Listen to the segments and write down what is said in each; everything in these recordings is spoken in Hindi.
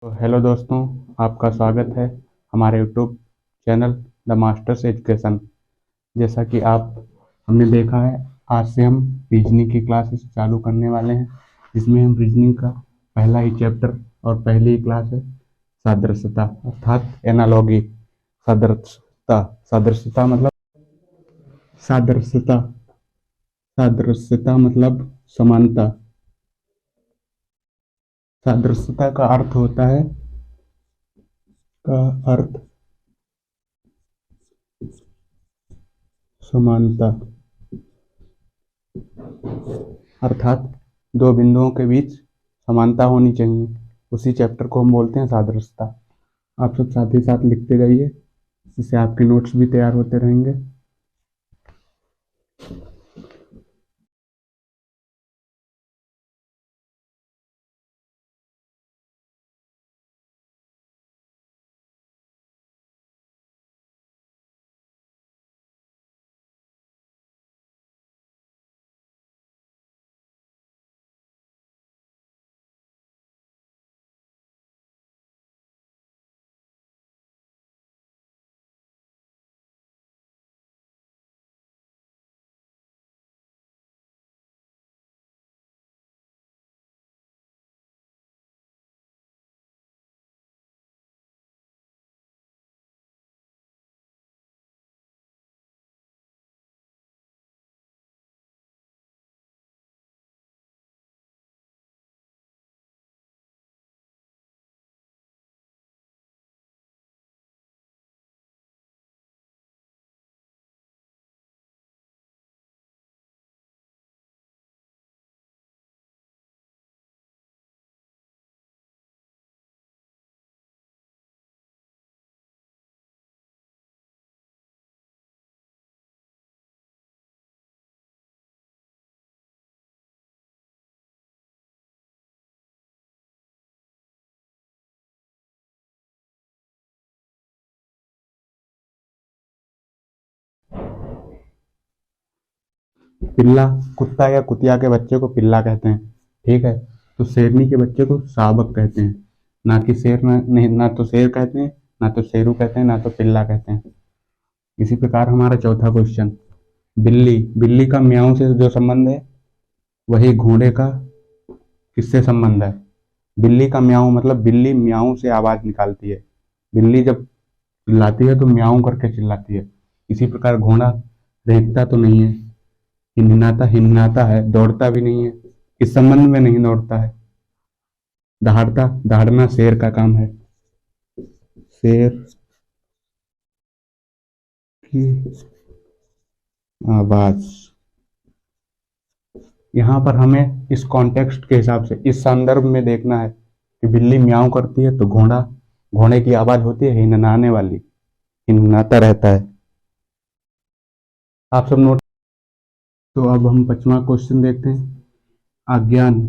तो हेलो दोस्तों, आपका स्वागत है हमारे YouTube channel the masters education. जैसा कि आप हमने देखा है, आज से हम रीजनिंग की क्लासेस चालू करने वाले हैं, जिसमें हम रीजनिंग का पहला ही चैप्टर और पहली ही क्लास है सादृश्यता अर्थात एनालॉगी। सादृश्यता सादृश्यता मतलब सादृश्यता सादृश्यता मतलब समानता। सादृश्यता का अर्थ होता है का अर्थ समानता, अर्थात दो बिंदुओं के बीच समानता होनी चाहिए। उसी चैप्टर को हम बोलते हैं सादृश्यता। आप सब साथ ही साथ लिखते जाइए, जिससे आपके नोट्स भी तैयार होते रहेंगे। पिल्ला, कुत्ता या कुतिया के बच्चे को पिल्ला कहते हैं, ठीक है। तो शेरनी के बच्चे को शावक कहते हैं। ना कि शेर, ना नहीं, ना तो शेर कहते हैं, ना तो शेरू कहते हैं, ना तो पिल्ला कहते हैं। इसी प्रकार हमारा चौथा क्वेश्चन, बिल्ली बिल्ली का म्याऊं से जो संबंध है, वही घोड़े का किससे संबंध है। बिल्ली का म्याऊं मतलब बिल्ली म्याऊं से आवाज निकालती है। बिल्ली जब चिल्लाती है तो म्याऊं करके चिल्लाती है। इसी प्रकार घोड़ा रेंगता तो नहीं है, हिनहिनाता हिनहिनाता है, दौड़ता भी नहीं है। इस संबंध में नहीं दौड़ता है। दहाड़ता दहाड़ना शेर का काम है। शेर की आवाज। यहाँ पर हमें इस कॉन्टेक्स्ट के हिसाब से, इस संदर्भ में देखना है कि बिल्ली म्याऊं करती है तो घोड़े की आवाज होती है हिननाने वाली, हिननाता रहता है। आप सब नोट। तो अब हम पांचवा क्वेश्चन देखते हैं, अज्ञान।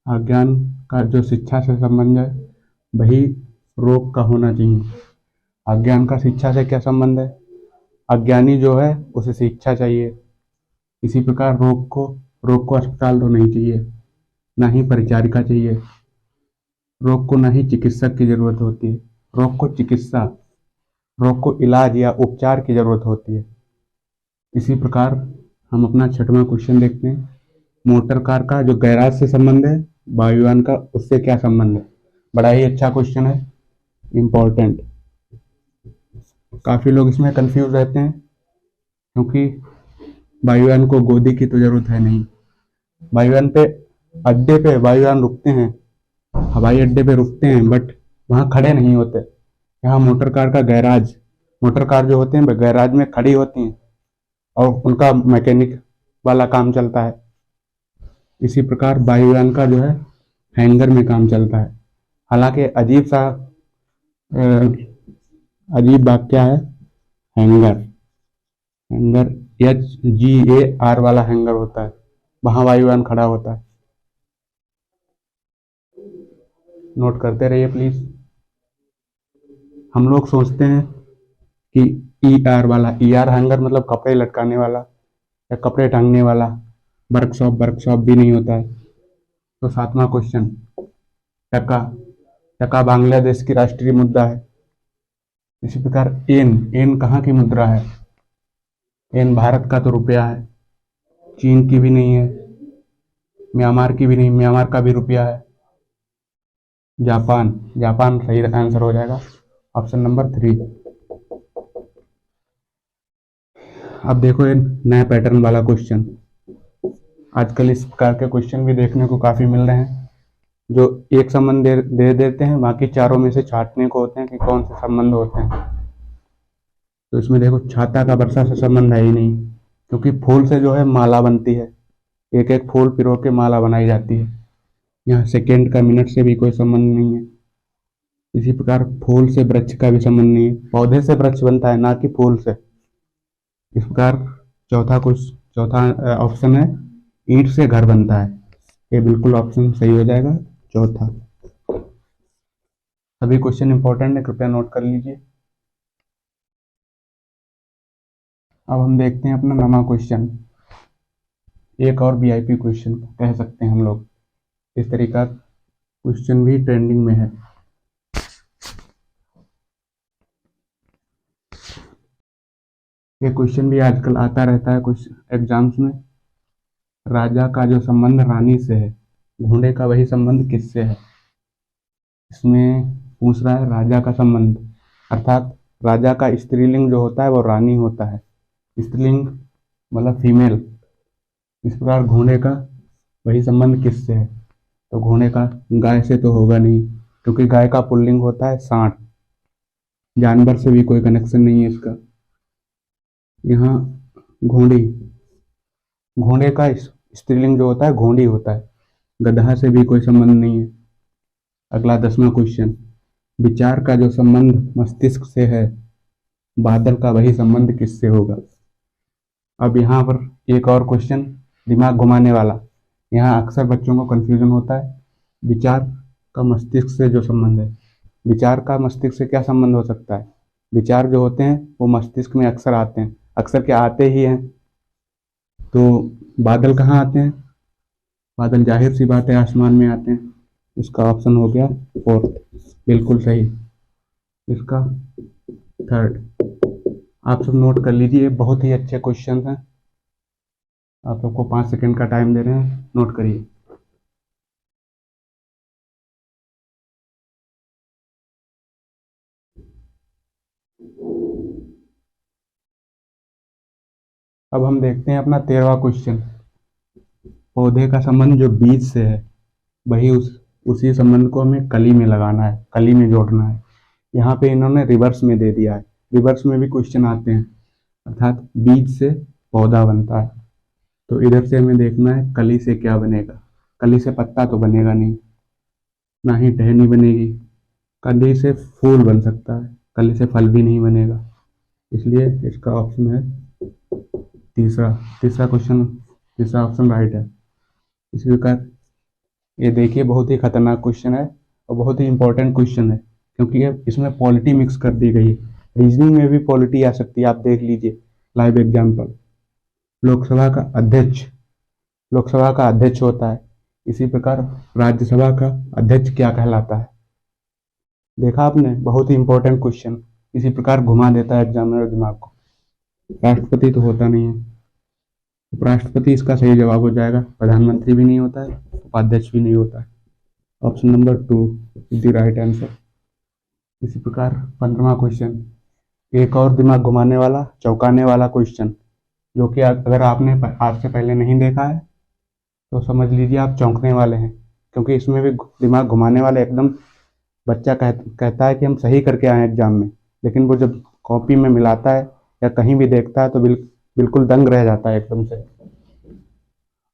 अज्ञान का जो शिक्षा से संबंध है, वही रोग का होना चाहिए। अज्ञान का शिक्षा से क्या संबंध है। अज्ञानी जो है उसे शिक्षा चाहिए। इसी प्रकार रोग को अस्पताल तो नहीं चाहिए, ना ही परिचारिका चाहिए। रोग को ना ही चिकित्सक की जरूरत होती है। रोग को चिकित्सा, रोग को इलाज या उपचार की जरूरत होती है। इसी प्रकार हम अपना छठवां क्वेश्चन देखते हैं, मोटर कार का जो गैराज से संबंध है, वायुयान का उससे क्या संबंध है। बड़ा ही अच्छा क्वेश्चन है, इम्पोर्टेंट। काफी लोग इसमें कंफ्यूज रहते हैं, क्योंकि वायुयान को गोदी की तो जरूरत है नहीं। वायुयान पे, अड्डे पे वायुयान रुकते हैं, हवाई अड्डे पे रुकते हैं, बट वहां खड़े नहीं होते। यहाँ मोटर कार का गैराज, मोटर कार जो होते हैं गैराज में खड़ी होती हैं और उनका मैकेनिक वाला काम चलता है। इसी प्रकार वायुयान का जो है हैंगर में काम चलता है। हालांकि अजीब सा अजीब वाक्य है हैंगर। हैंगर HGAR वाला हैंगर होता है, वहां वायुयान खड़ा होता है। नोट करते रहिए प्लीज। हम लोग सोचते हैं कि ER हैंगर मतलब कपड़े लटकाने वाला या कपड़े टांगने वाला, वर्कशॉप भी नहीं होता है। तो सातवां क्वेश्चन, टका। टका बांग्लादेश की राष्ट्रीय मुद्रा है। इसी प्रकार एन, एन कहाँ की मुद्रा है? एन भारत का तो रुपया है, चीन की भी नहीं है, म्यांमार की भी नहीं, म्यांमार का भी रुपया है। जापान, जापान सही आंसर हो जाएगा, ऑप्शन नंबर 3। अब देखो ये नया पैटर्न वाला क्वेश्चन। आजकल इस प्रकार के क्वेश्चन भी देखने को काफी मिल रहे हैं, जो एक संबंध दे देते हैं, बाकी चारों में से छांटने को होते हैं कि कौन से संबंध होते हैं। तो इसमें देखो छाता का वर्षा से संबंध है ही नहीं, क्योंकि फूल से जो है माला बनती है, एक एक फूल पिरो के माला बनाई जाती है। यहाँ सेकेंड का मिनट से भी कोई संबंध नहीं है। इसी प्रकार फूल से वृक्ष का भी संबंध नहीं है, पौधे से वृक्ष बनता है ना कि फूल से। इस प्रकार चौथा ऑप्शन है ईंट से घर बनता है, ये बिल्कुल ऑप्शन सही हो जाएगा, चौथा। सभी क्वेश्चन इंपॉर्टेंट है, कृपया नोट कर लीजिए। अब हम देखते हैं अपना नवा क्वेश्चन, एक और वीआईपी क्वेश्चन कह सकते हैं हम लोग। इस तरीका क्वेश्चन भी ट्रेंडिंग में है। ये क्वेश्चन भी आजकल आता रहता है कुछ एग्जाम्स में। राजा का जो संबंध रानी से है, घोड़े का वही संबंध किससे है? इसमें पूछ रहा है राजा का संबंध, अर्थात राजा का स्त्रीलिंग जो होता है वो रानी होता है, स्त्रीलिंग मतलब फीमेल। इस प्रकार घोड़े का वही संबंध किससे है? तो घोड़े का गाय से तो होगा नहीं, क्योंकि गाय का पुल्लिंग होता है सांड, जानवर से भी कोई कनेक्शन नहीं है इसका। यहाँ घोड़ी, घोड़े का स्त्रीलिंग जो होता है घोड़ी होता है, गधा से भी कोई संबंध नहीं है। अगला 10वां क्वेश्चन, विचार का जो संबंध मस्तिष्क से है, बादल का वही संबंध किससे होगा? अब यहाँ पर एक और क्वेश्चन दिमाग घुमाने वाला। यहाँ अक्सर बच्चों को कंफ्यूजन होता है, विचार का मस्तिष्क से जो संबंध है, विचार का मस्तिष्क से क्या संबंध हो सकता है? विचार जो होते हैं वो मस्तिष्क में अक्सर आते हैं, अक्सर क्या आते ही हैं। तो बादल कहाँ आते हैं? बादल जाहिर सी बात है आसमान में आते हैं। इसका ऑप्शन हो गया 4th, बिल्कुल सही। इसका 3rd। आप सब नोट कर लीजिए, बहुत ही अच्छे क्वेश्चन हैं। आप सबको 5 सेकंड का टाइम दे रहे हैं, नोट करिए। अब हम देखते हैं अपना 13वां क्वेश्चन, पौधे का संबंध जो बीज से है, वही उसी संबंध को हमें कली में लगाना है, कली में जोड़ना है। यहाँ पे इन्होंने रिवर्स में दे दिया है, रिवर्स में भी क्वेश्चन आते हैं, अर्थात बीज से पौधा बनता है। तो इधर से हमें देखना है कली से क्या बनेगा। कली से पत्ता तो बनेगा नहीं, ना ही टहनी बनेगी। कली से फूल बन सकता है, कली से फल भी नहीं बनेगा। इसलिए इसका ऑप्शन है तीसरा, तीसरा क्वेश्चन, तीसरा ऑप्शन राइट है। इसी प्रकार ये देखिए बहुत ही खतरनाक क्वेश्चन है और बहुत ही इंपॉर्टेंट क्वेश्चन है, क्योंकि ये इसमें पॉलिटी मिक्स कर दी गई है। रीजनिंग में भी पॉलिटी आ सकती है, आप देख लीजिए लाइव एग्जाम्पल। लोकसभा का अध्यक्ष, लोकसभा का अध्यक्ष होता है, इसी प्रकार राज्यसभा का अध्यक्ष क्या कहलाता है? देखा आपने, बहुत ही इंपॉर्टेंट क्वेश्चन, इसी प्रकार घुमा देता है एग्जामिनर दिमाग को। राष्ट्रपति तो होता नहीं है, उपराष्ट्रपति इसका सही जवाब हो जाएगा, प्रधानमंत्री भी नहीं होता है, उपाध्यक्ष भी नहीं होता है। Option number 2 is the right answer. इसी प्रकार 15वां क्वेश्चन, एक और दिमाग घुमाने वाला, चौंकाने वाला क्वेश्चन, जो कि अगर आपने आज से पहले नहीं देखा है तो समझ लीजिए आप चौंकने वाले हैं, क्योंकि इसमें भी दिमाग घुमाने वाले एकदम। बच्चा कहता है कि हम सही करके आए एग्जाम में, लेकिन वो जब कॉपी में मिलाता है या कहीं भी देखता है तो बिल्कुल दंग रह जाता है एकदम से।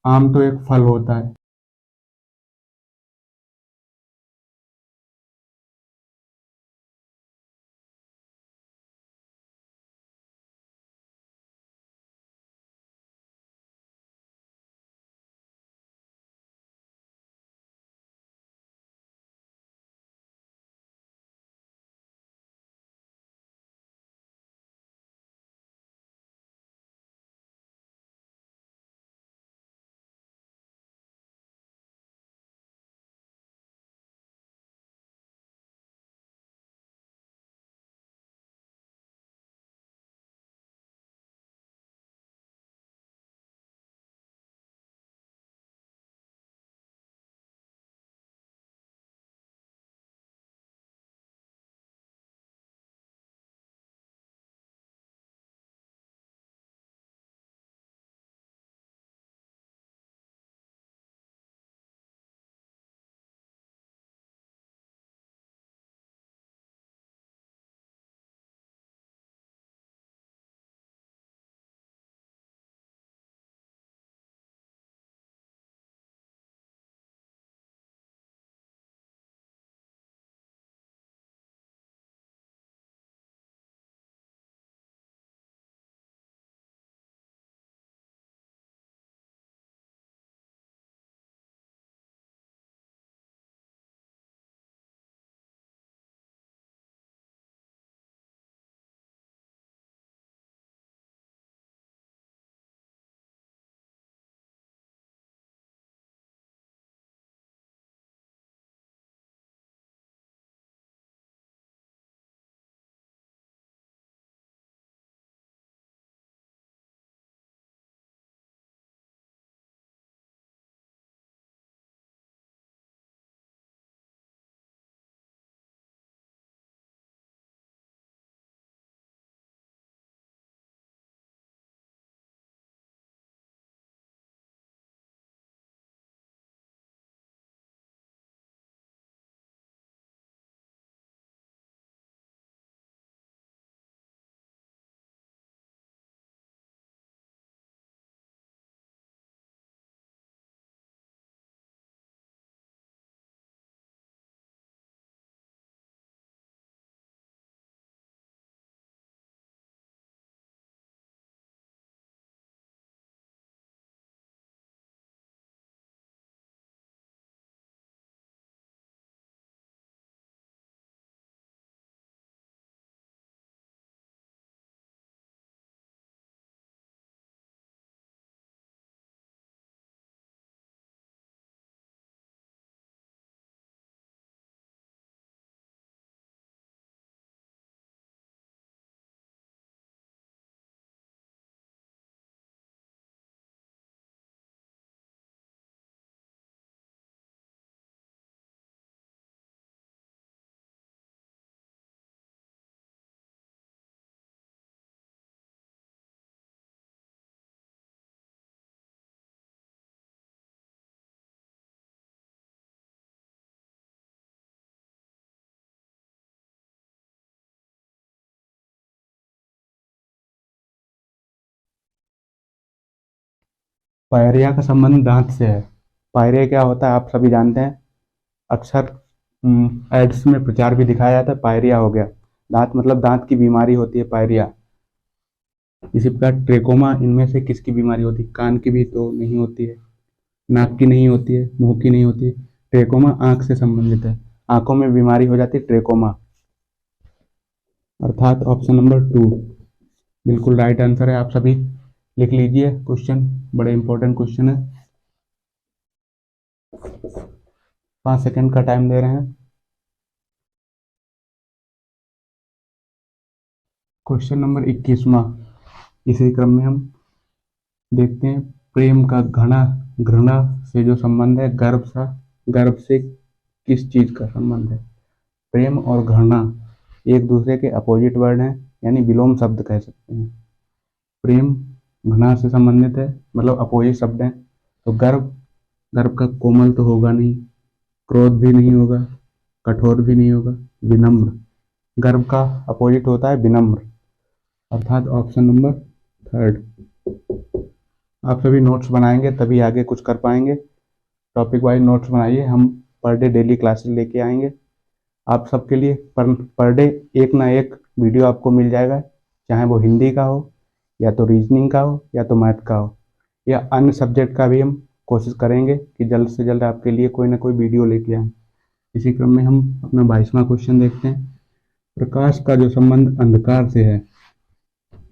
आम तो एक फल होता है, पायरिया का संबंध दांत से है। पायरिया क्या होता है आप सभी जानते हैं, अक्सर एड्स में प्रचार भी दिखाया जाता है, पायरिया हो गया। दांत मतलब दांत की बीमारी होती है पायरिया। इसी प्रकार ट्रेकोमा इनमें से किसकी बीमारी होती है? कान की भी तो नहीं होती है, नाक की नहीं होती है, मुंह की नहीं होती है। ट्रेकोमा आंख से संबंधित है, आंखों में बीमारी हो जाती है ट्रेकोमा, अर्थात ऑप्शन नंबर 2 बिल्कुल राइट आंसर है। आप सभी लिख लीजिए क्वेश्चन, बड़े इंपॉर्टेंट क्वेश्चन है। 5 सेकंड का टाइम दे रहे हैं। क्वेश्चन नंबर 21वां, इसी क्रम में हम देखते हैं प्रेम का घना घृणा से जो संबंध है, गर्भ से किस चीज का संबंध है? प्रेम और घृणा एक दूसरे के अपोजिट वर्ड हैं, यानी विलोम शब्द कह सकते हैं। प्रेम घृणा से संबंधित है, मतलब अपोजिट शब्द हैं। तो गर्भ, गर्भ का कोमल तो होगा नहीं, क्रोध भी नहीं होगा, कठोर भी नहीं होगा, विनम्र। गर्भ का अपोजिट होता है विनम्र, अर्थात ऑप्शन नंबर 3। आप सभी नोट्स बनाएंगे तभी आगे कुछ कर पाएंगे। टॉपिक वाइज नोट्स बनाइए, हम पर डे डेली क्लासेस लेके आएंगे आप सबके लिए। पर डे एक ना एक वीडियो आपको मिल जाएगा, चाहे वो हिंदी का हो, या तो रीजनिंग का हो, या तो मैथ का हो, या अन्य सब्जेक्ट का भी हम कोशिश करेंगे कि जल्द से जल्द आपके लिए कोई ना कोई वीडियो लेके आएँ। इसी क्रम में हम अपना 22वां क्वेश्चन देखते हैं। प्रकाश का जो संबंध अंधकार से है,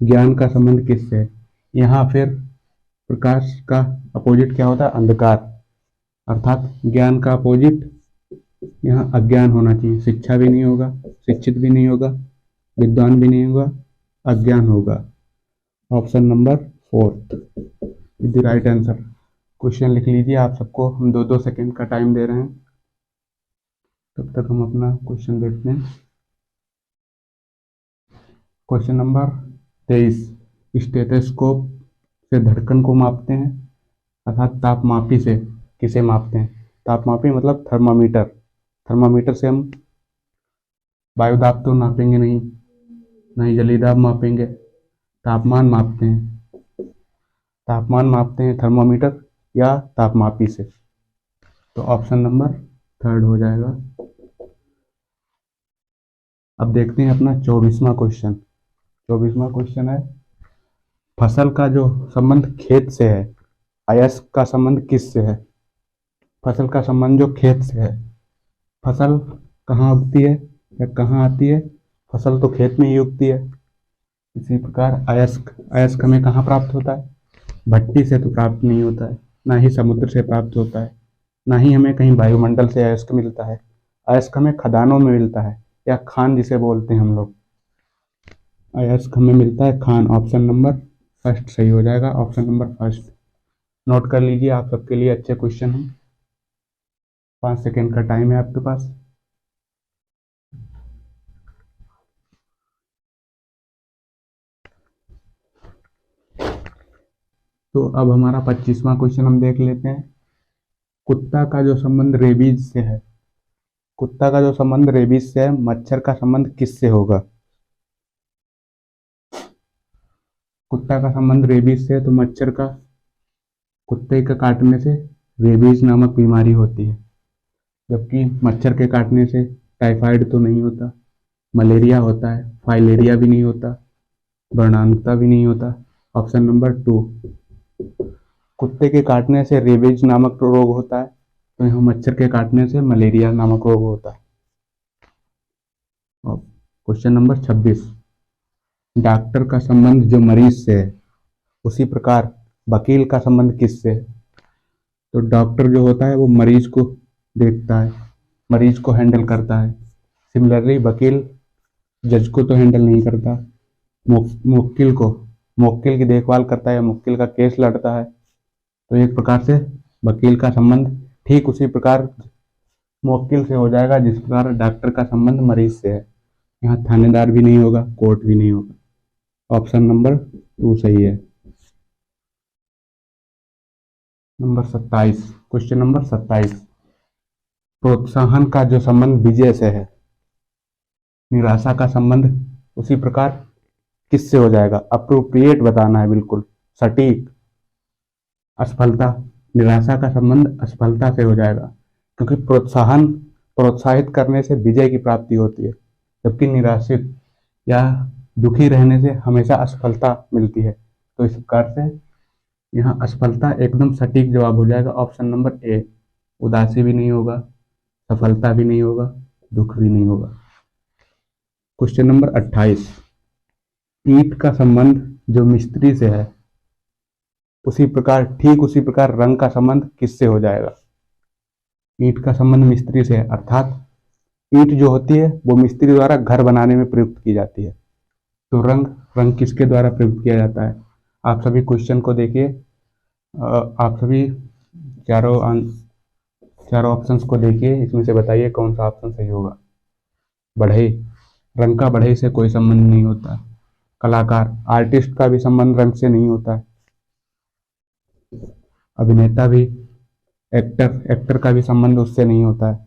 ज्ञान का संबंध किससे है? यहाँ फिर प्रकाश का अपोजिट क्या होता है? अंधकार, अर्थात ज्ञान का अपोजिट यहाँ अज्ञान होना चाहिए। शिक्षा भी नहीं होगा, शिक्षित भी नहीं होगा, विद्वान भी नहीं होगा, अज्ञान होगा। Option number 4 is the right answer. Question लिख लीजिए, आप सबको हम 2-2 सेकंड का टाइम दे रहे हैं, तब तक हम अपना क्वेश्चन देखते हैं। क्वेश्चन नंबर 23, स्टेथोस्कोप से धड़कन को मापते हैं, अर्थात तापमापी से किसे मापते हैं? तापमापी मतलब थर्मामीटर। थर्मामीटर से हम वायु दाब तो नापेंगे नहीं, ना ही जली दाब मापेंगे, तापमान मापते हैं। तापमान मापते हैं थर्मामीटर या तापमापी से, तो ऑप्शन नंबर 3 हो जाएगा। अब देखते हैं अपना 24वां क्वेश्चन। 24वां क्वेश्चन है, फसल का जो संबंध खेत से है, अयस्क का संबंध किस से है? फसल का संबंध जो खेत से है, फसल कहाँ उगती है या कहाँ आती है? फसल तो खेत में ही उगती है। इसी प्रकार अयस्क, अयस्क हमें कहाँ प्राप्त होता है? भट्टी से तो प्राप्त नहीं होता है, ना ही समुद्र से प्राप्त होता है, ना ही हमें कहीं वायुमंडल से अयस्क मिलता है। अयस्क हमें खदानों में मिलता है, या खान जिसे बोलते हैं हम लोग। अयस्क हमें मिलता है खान। ऑप्शन नंबर 1 सही हो जाएगा, ऑप्शन नंबर 1। नोट कर लीजिए, आप सबके लिए अच्छे क्वेश्चन हैं। 5 सेकंड का टाइम है आपके पास। तो अब हमारा 25वां क्वेश्चन हम देख लेते हैं। कुत्ता का जो संबंध रेबीज से है, कुत्ता का जो संबंध रेबीज से है, मच्छर का संबंध किससे होगा? कुत्ता का संबंध रेबीज से है, तो मच्छर का, कुत्ते का काटने से रेबीज नामक बीमारी होती है, जबकि मच्छर के काटने से टाइफाइड तो नहीं होता, मलेरिया होता है, फाइलेरिया भी नहीं होता, वर्णांतता भी नहीं होता। ऑप्शन नंबर 2, कुत्ते के काटने से रेबीज नामक रोग होता है, तो यहाँ मच्छर के काटने से मलेरिया नामक रोग होता है। क्वेश्चन नंबर 26, डॉक्टर का संबंध जो मरीज से है, उसी प्रकार वकील का संबंध किससे है? तो डॉक्टर जो होता है वो मरीज को देखता है, मरीज को हैंडल करता है। सिमिलरली वकील जज को तो हैंडल नहीं करता, मुवक्किल को, मुवक्किल की देखभाल करता है, मुवक्किल का केस लड़ता है। तो एक प्रकार से वकील का संबंध ठीक उसी प्रकार मुवक्किल से हो जाएगा जिस प्रकार डॉक्टर का संबंध मरीज से है। यहाँ थानेदार भी नहीं होगा, कोर्ट भी नहीं होगा। ऑप्शन नंबर 2 सही है। नंबर 27, क्वेश्चन नंबर 27, प्रोत्साहन का जो संबंध विजय से है, निराशा का संबंध उसी प्रकार किससे हो जाएगा? अप्रोप्रिएट बताना है, बिल्कुल सटीक। असफलता, निराशा का संबंध असफलता से हो जाएगा, क्योंकि प्रोत्साहित करने से विजय की प्राप्ति होती है, जबकि निराशित या दुखी रहने से हमेशा असफलता मिलती है। तो इस प्रकार से यहाँ असफलता एकदम सटीक जवाब हो जाएगा, ऑप्शन नंबर ए। उदासी भी नहीं होगा, सफलता भी नहीं होगा, दुख भी नहीं होगा। क्वेश्चन नंबर 28, ईंट का संबंध जो मिस्त्री से है, ठीक उसी प्रकार रंग का संबंध किससे हो जाएगा? ईंट का संबंध मिस्त्री से है, अर्थात ईंट जो होती है वो मिस्त्री द्वारा घर बनाने में प्रयुक्त की जाती है। तो रंग रंग किसके द्वारा प्रयुक्त किया जाता है? आप सभी क्वेश्चन को देखिए, आप सभी चारों ऑप्शंस को देखिए, इसमें से बताइए कौन सा ऑप्शन सही होगा। बढ़ई, रंग का बढ़ई से कोई संबंध नहीं होता। कलाकार, आर्टिस्ट का भी संबंध रंग से नहीं होता है। अभिनेता भी, एक्टर का भी संबंध उससे नहीं होता है।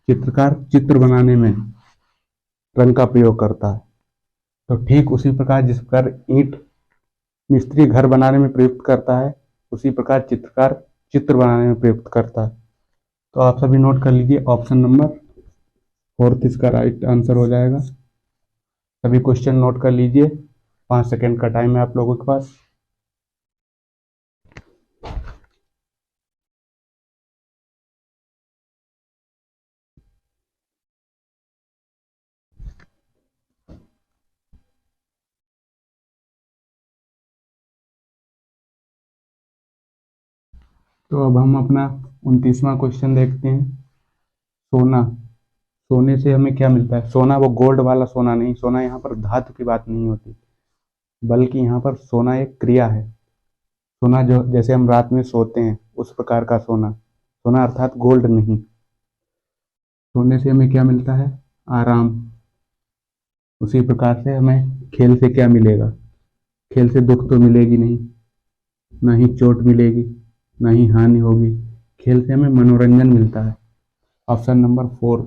चित्रकार चित्र बनाने में रंग का प्रयोग करता है। तो ठीक उसी प्रकार जिस प्रकार ईंट मिस्त्री घर बनाने में प्रयुक्त करता है, उसी प्रकार चित्रकार चित्र बनाने में प्रयुक्त करता है। तो आप सभी नोट कर लीजिए, ऑप्शन नंबर 4 इसका राइट आंसर हो जाएगा। सभी क्वेश्चन नोट कर लीजिए, 5 सेकेंड का टाइम है आप लोगों के पास। तो अब हम अपना 29वां क्वेश्चन देखते हैं। सोना, सोने से हमें क्या मिलता है? सोना वो गोल्ड वाला सोना नहीं, सोना यहाँ पर धातु की बात नहीं होती, बल्कि यहाँ पर सोना एक क्रिया है। सोना जो जैसे हम रात में सोते हैं उस प्रकार का सोना, सोना अर्थात गोल्ड नहीं। सोने से हमें क्या मिलता है? आराम। उसी प्रकार से हमें खेल से क्या मिलेगा? खेल से दुख तो मिलेगी नहीं, ना ही चोट मिलेगी, ना ही हानि होगी। खेल से हमें मनोरंजन मिलता है। ऑप्शन नंबर 4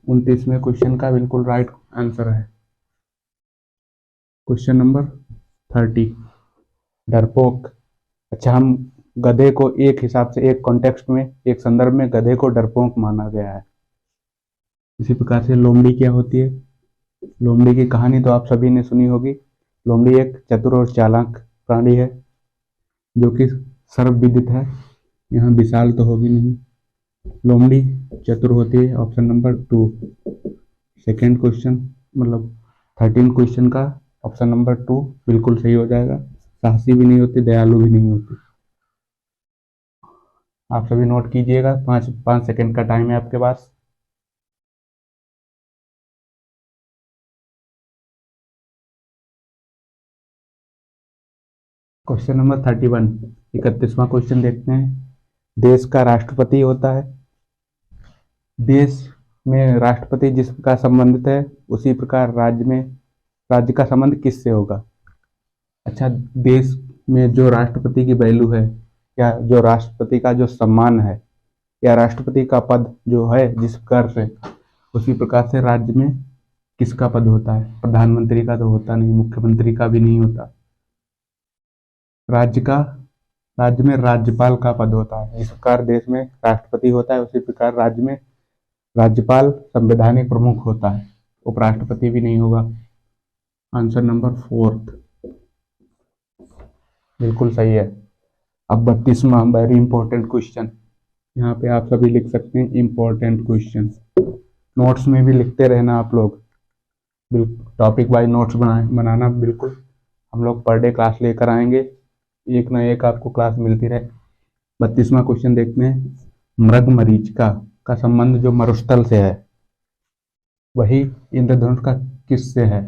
29वें क्वेश्चन का बिल्कुल राइट आंसर है। क्वेश्चन नंबर 30, डरपोक। अच्छा, हम गधे को एक हिसाब से, एक कॉन्टेक्स्ट में, एक संदर्भ में गधे को डरपोक माना गया है। इसी प्रकार से लोमड़ी क्या होती है? लोमड़ी की कहानी तो आप सभी ने सुनी होगी। लोमड़ी एक चतुर और चालाक प्राणी है, जो कि सर्वविदित है। यहाँ विशाल तो होगी नहीं, लोमड़ी चतुर होती है। ऑप्शन नंबर 2, सेकेंड क्वेश्चन मतलब 13 क्वेश्चन का ऑप्शन नंबर 2 बिल्कुल सही हो जाएगा। साहसी भी नहीं होती, दयालु भी नहीं होती। आप सभी नोट कीजिएगा, 5 सेकेंड का टाइम है आपके पास। क्वेश्चन नंबर 31, 31वां क्वेश्चन देखते हैं। देश का राष्ट्रपति होता है, देश में राष्ट्रपति जिस प्रकार संबंधित है, उसी प्रकार राज्य का संबंध किससे होगा? अच्छा, देश में जो राष्ट्रपति की वैल्यू है, या जो राष्ट्रपति का जो सम्मान है, या राष्ट्रपति का पद जो है जिस प्रकार से, उसी प्रकार से राज्य में किसका पद होता है? प्रधानमंत्री का तो होता नहीं, मुख्यमंत्री का भी नहीं होता। राज्य में राज्यपाल का पद होता है। इस प्रकार देश में राष्ट्रपति होता है, उसी प्रकार राज्य में राज्यपाल संवैधानिक प्रमुख होता है, उपराष्ट्रपति भी नहीं होगा। आंसर नंबर 4 बिल्कुल सही है। अब 32वां वेरी इंपॉर्टेंट क्वेश्चन, यहाँ पे आप सभी लिख सकते हैं इंपॉर्टेंट क्वेश्चन। नोट्स में भी लिखते रहना आप लोग, टॉपिक वाइज नोट्स बनाना। बिल्कुल हम लोग पर डे क्लास लेकर आएंगे, एक ना एक आपको क्लास मिलती रहे। 32वां क्वेश्चन देखते हैं। मृग मरीचिका का संबंध जो मरुस्थल से है, वही इंद्रधनुष का किससे है?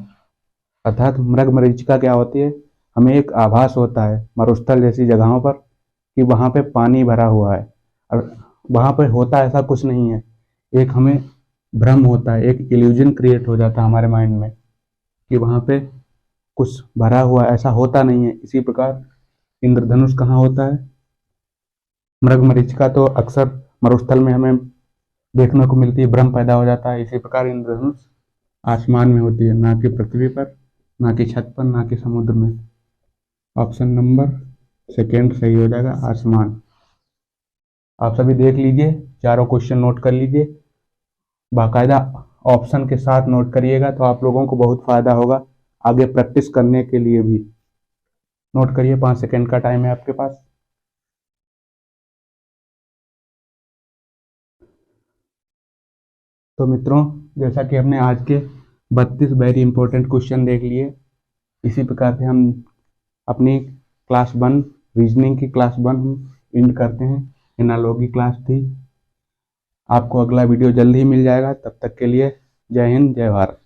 अर्थात मृग मरीचिका क्या होती है? हमें एक आभास होता है मरुस्थल जैसी जगहों पर कि वहाँ पे पानी भरा हुआ है, और वहाँ पे होता ऐसा कुछ नहीं है। एक हमें भ्रम होता है, एक इल्यूजन क्रिएट हो जाता है हमारे माइंड में कि वहाँ पे कुछ भरा हुआ, ऐसा होता नहीं है। इसी प्रकार इंद्रधनुष कहाँ होता है? मृग मरीचिका तो अक्सर मरुस्थल में हमें देखने को मिलती है, भ्रम पैदा हो जाता है। इसी प्रकार इंद्रधनुष आसमान में होती है, ना कि पृथ्वी पर, ना कि छत पर, ना कि समुद्र में। ऑप्शन नंबर सेकेंड सही हो जाएगा आसमान। आप सभी देख लीजिए, चारों क्वेश्चन नोट कर लीजिए, बाकायदा ऑप्शन के साथ नोट करिएगा तो आप लोगों को बहुत फायदा होगा आगे प्रैक्टिस करने के लिए भी। नोट करिए, 5 सेकेंड का टाइम है आपके पास। तो मित्रों, जैसा कि हमने आज के 32 वेरी इंपॉर्टेंट क्वेश्चन देख लिए, इसी प्रकार से हम अपनी क्लास 1 रीजनिंग की क्लास 1 एंड करते हैं। एनालॉजी क्लास थी। आपको अगला वीडियो जल्द ही मिल जाएगा। तब तक के लिए जय हिंद, जय भारत।